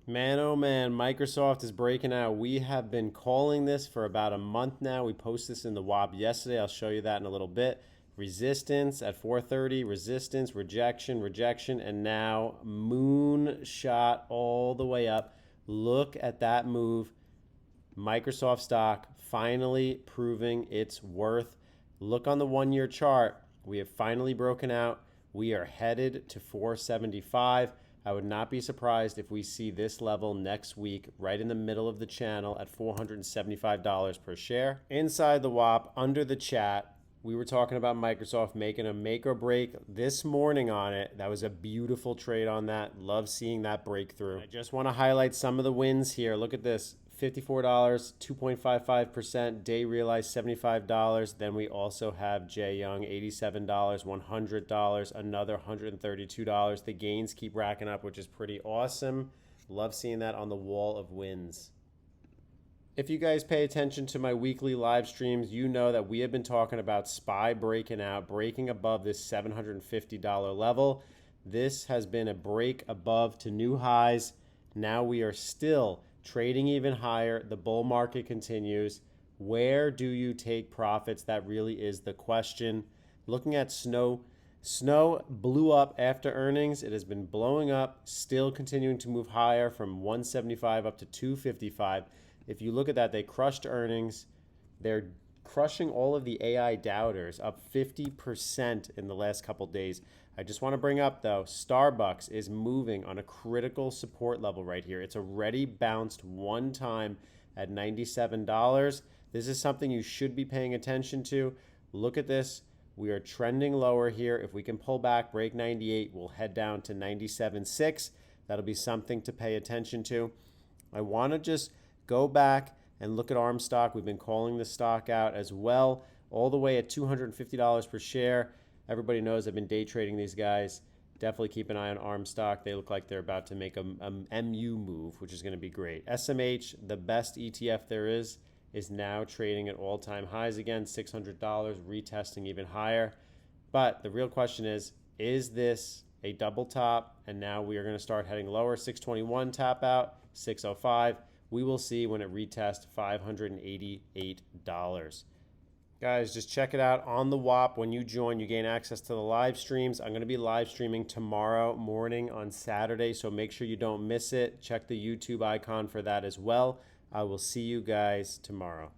Man, oh man, Microsoft is breaking out. We have been calling this for about a month now. We posted this in the WAP yesterday. I'll show you that in a little bit. Resistance at 430, resistance, rejection, rejection, and now moonshot all the way up. Look at that move. Microsoft stock finally proving its worth. Look on the 1 year chart. We have finally broken out. We are headed to 475. I would not be surprised if we see this level next week, right in the middle of the channel at $475 per share. Inside the WAP, under the chat, we were talking about Microsoft making a make or break this morning on it. That was a beautiful trade on that. Love seeing that breakthrough. I just want to highlight some of the wins here. Look at this. $54, 2.55%, day realized $75. Then we also have Jay Young, $87, $100, another $132. The gains keep racking up, which is pretty awesome. Love seeing that on the wall of wins. If you guys pay attention to my weekly live streams, you know that we have been talking about SPY breaking out, breaking above this $750 level. This has been a break above to new highs. Now we are still trading even higher. The bull market continues. Where do you take profits? That really is the question. Looking at Snow blew up after earnings. It has been blowing up, still continuing to move higher from 175 up to 255. If you look at that, they crushed earnings. They're crushing all of the AI doubters, up 50% in the last couple days. I just want to bring up, though, Starbucks is moving on a critical support level right here. It's already bounced one time at $97. This is something you should be paying attention to. Look at this. We are trending lower here. If we can pull back, break 98, we'll head down to 97.6. That'll be something to pay attention to. I want to just go back and look at ARM stock. We've been calling this stock out as well, all the way at $250 per share. Everybody knows I've been day trading these guys. Definitely keep an eye on ARM stock. They look like they're about to make a MU move, which is going to be great. SMH, the best ETF there is now trading at all-time highs again, $600, retesting even higher. But the real question is this a double top? And now we are going to start heading lower. 621 tap out, 605. We will see when it retests $588. Guys, just check it out on the WAP. When you join, you gain access to the live streams. I'm going to be live streaming tomorrow morning on Saturday, so make sure you don't miss it. Check the YouTube icon for that as well. I will see you guys tomorrow.